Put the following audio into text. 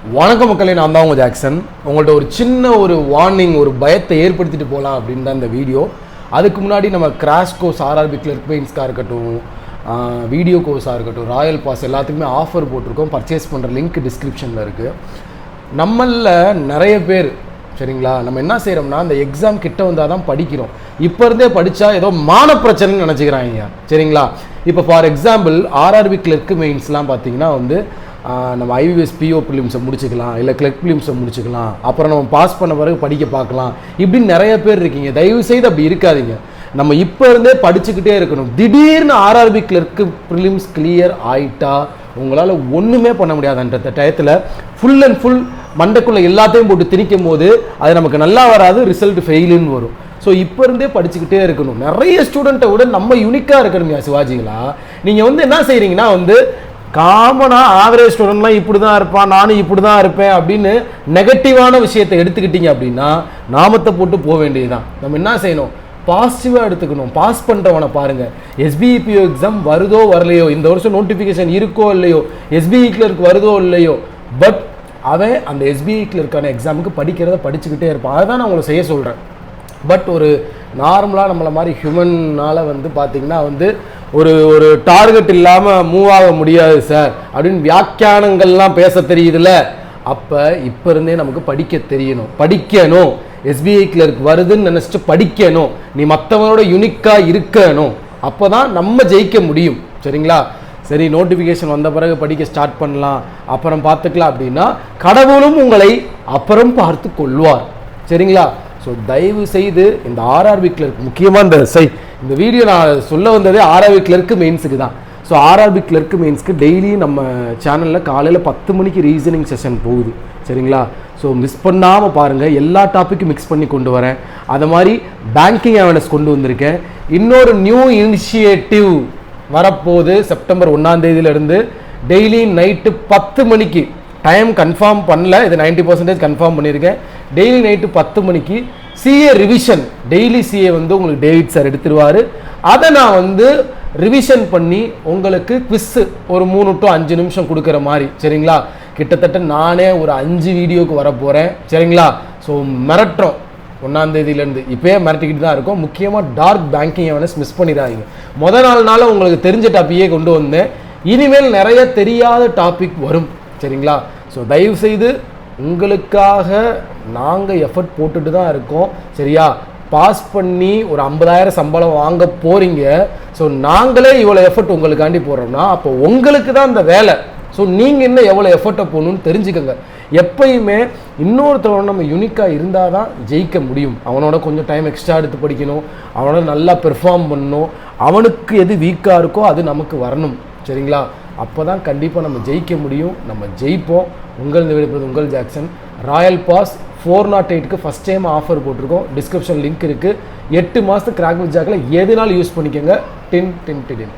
வணக்கம் மக்களே, நான் தான் உங்கள் ஜாக்சன். உங்கள்கிட்ட ஒரு சின்ன வார்னிங், ஒரு பயத்தை ஏற்படுத்திட்டு போகலாம் அப்படின்னு தான் இந்த வீடியோ. அதுக்கு முன்னாடி நம்ம கிராஷ் கோர்ஸ் ஆர்ஆர்பி கிளர்க் பெயின்ஸ்க்காக இருக்கட்டும், வீடியோ கோர்ஸாக இருக்கட்டும், ராயல் பாஸ் எல்லாத்துக்குமே ஆஃபர் போட்டிருக்கோம். பர்ச்சேஸ் பண்ணுற லிங்க் டிஸ்கிரிப்ஷனில் இருக்குது. நம்மளில் நிறைய பேர் சரிங்களா, நம்ம என்ன செய்கிறோம்னா அந்த எக்ஸாம் கிட்ட வந்தால் தான் படிக்கிறோம். இப்போ இருந்தே படித்தா ஏதோ மான பிரச்சனைன்னு நினச்சிக்கிறாங்க சரிங்களா. இப்போ ஃபார் எக்ஸாம்பிள் ஆர்ஆர்பி கிளர்க் மெயின்ஸ்லாம் பார்த்தீங்கன்னா நம்ம ஐவிஎஸ் பிஓ ப்ரிலிம்ஸை முடிச்சுக்கலாம், இல்லை கிளர்க் ப்ரிலிம்ஸை முடிச்சுக்கலாம், அப்புறம் நம்ம பாஸ் பண்ண பிறகு படிக்க பார்க்கலாம். இப்படின்னு நிறைய பேர் இருக்கீங்க. தயவு செய்து அப்படி இருக்காதீங்க. நம்ம இப்போ இருந்தே படிச்சுக்கிட்டே இருக்கணும். திடீர்னு ஆர்ஆர்பி கிளர்க்கு ப்ரிலிம்ஸ் கிளியர் ஆயிட்டா உங்களால் ஒன்றுமே பண்ண முடியாதுன்ற டயத்தில் ஃபுல் அண்ட் ஃபுல் மண்டைக்குள்ளே எல்லாத்தையும் போட்டு திணிக்கும் போது அது நமக்கு நல்லா வராது, ரிசல்ட் ஃபெயிலுன்னு வரும். ஸோ இப்போ இருந்தே படிச்சுக்கிட்டே இருக்கணும். நிறைய ஸ்டூடெண்ட்டை விட நம்ம யூனிக்காக இருக்கணும் சிவாஜிகளா. நீங்கள் என்ன செய்கிறீங்கன்னா காமனாக ஆவரேஜ் ஸ்டூடெண்ட்லாம் இப்படி தான் இருப்பான், நானும் இப்படி தான் இருப்பேன் அப்படின்னு நெகட்டிவான விஷயத்தை எடுத்துக்கிட்டீங்க அப்படின்னா நாமத்தை போட்டு போக வேண்டியதுதான். நம்ம என்ன செய்யணும், பாசிட்டிவாக எடுத்துக்கணும். பாஸ் பண்ணுறவனை பாருங்கள். எஸ்பிஇபிஓ எக்ஸாம் வருதோ வரலையோ, இந்த வருஷம் நோட்டிஃபிகேஷன் இருக்கோ இல்லையோ, எஸ்பிஇ கிளர்க் வருதோ இல்லையோ, பட் அவன் அந்த எஸ்பிஇ கிளர்க்கான எக்ஸாமுக்கு படிக்கிறத படிச்சுக்கிட்டே இருப்பான். அதுதான் நான் உங்களை செய்ய சொல்கிறேன். பட் ஒரு நார்மலாக நம்மளை மாதிரி ஹியூமனால் பார்த்தீங்கன்னா ஒரு டார்கெட் இல்லாமல் மூவ் ஆக முடியாது சார் அப்படின்னு வியாக்கியானங்கள்லாம் பேச தெரியுதுல்ல. அப்போ இப்போ இருந்தே நமக்கு படிக்கணும். எஸ்பிஐ கிளர்க் வருதுன்னு நினச்சிட்டு படிக்கணும். நீ மற்றவனோட யூனிக்காக இருக்கணும். அப்போ தான் நம்ம ஜெயிக்க முடியும் சரிங்களா. சரி, நோட்டிஃபிகேஷன் வந்த பிறகு படிக்க ஸ்டார்ட் பண்ணலாம், அப்புறம் பார்த்துக்கலாம் அப்படின்னா கடவுளும் உங்களை அப்புறம் பார்த்து கொள்வார் சரிங்களா. ஸோ தயவு செய்து இந்த ஆர்ஆர்பி கிளர்க் முக்கியமாக இந்த வீடியோ நான் சொல்ல வந்ததே ஆர்ஆர்பி கிளர்க் மெயின்ஸுக்கு தான். ஸோ ஆர்ஆர்பி கிளர்க் மெயின்ஸ்க்கு டெய்லி நம்ம சேனலில் காலையில் 10 மணிக்கு ரீசனிங் செஷன் போகுது சரிங்களா. ஸோ மிஸ் பண்ணாமல் பாருங்கள். எல்லா டாப்பிக்கும் மிக்ஸ் பண்ணி கொண்டு வரேன். அது மாதிரி பேங்கிங் அவேர்னஸ் கொண்டு வந்திருக்கேன். இன்னொரு நியூ இனிஷியேட்டிவ் வரப்போகுது. செப்டம்பர் 1ஆம் தேதியிலேருந்து டெய்லி நைட்டு 10 மணிக்கு, டைம் கன்ஃபார்ம் பண்ணல, இது 90% கன்ஃபார்ம் பண்ணியிருக்கேன். டெய்லி நைட்டு 10 மணிக்கு சிஏ ரிவிஷன். டெய்லி சிஏ உங்களுக்கு டேவிட் சார் எடுத்துருவார். அதை நான் ரிவிஷன் பண்ணி உங்களுக்கு குவிஸ் ஒரு 3 to 5 நிமிஷம் கொடுக்குற மாதிரி சரிங்களா. கிட்டத்தட்ட நானே ஒரு 5 வீடியோக்கு வர போகிறேன் சரிங்களா. ஸோ மிரட்டுறோம் 1ஆம் தேதியிலேருந்து. இப்போயே மிரட்டிக்கிட்டு தான் இருக்கும். முக்கியமாக டார்க் பேங்கிங் அவேர்னஸ் மிஸ் பண்ணிடாதீங்க. நாள் உங்களுக்கு தெரிஞ்ச டாப்பிக்கே கொண்டு வந்தேன். இனிமேல் நிறைய தெரியாத டாபிக் வரும் சரிங்களா. ஸோ தயவுசெய்து உங்களுக்காக நாங்கள் எஃபர்ட் போட்டுட்டு தான் இருக்கோம் சரியா. பாஸ் பண்ணி ஒரு 50,000 சம்பளம் வாங்க போகிறீங்க. ஸோ நாங்களே இவ்வளோ எஃபர்ட் உங்களுக்காண்டி போடுறோம்னா அப்போ உங்களுக்கு தான் அந்த வேலை. ஸோ நீங்கள் என்ன எவ்வளோ எஃபர்ட்டை போகணுன்னு தெரிஞ்சுக்கோங்க. எப்பயுமே இன்னொருத்தரோட நம்ம யூனிக்காக இருந்தால் தான் ஜெயிக்க முடியும். அவனோட கொஞ்சம் டைம் எக்ஸ்ட்ரா எடுத்து படிக்கணும், அவனோட நல்லா பெர்ஃபார்ம் பண்ணணும், அவனுக்கு எது வீக்காக இருக்கோ அது நமக்கு வரணும் சரிங்களா. அப்போ தான் கண்டிப்பாக நம்ம ஜெயிக்க முடியும். நம்ம ஜெயிப்போம். உங்கள் விடுப்பது உங்கள் ஜாக்சன். ராயல் பாஸ் 408க்கு ஃபஸ்ட் டைம் ஆஃபர் போட்டிருக்கோம். டிஸ்கிரிப்ஷன் லிங்க் இருக்குது. 8 மாதத்துக்கு கிராக் வித் ஜாக்கில் எதுனாலும் யூஸ் பண்ணிக்கோங்க. 10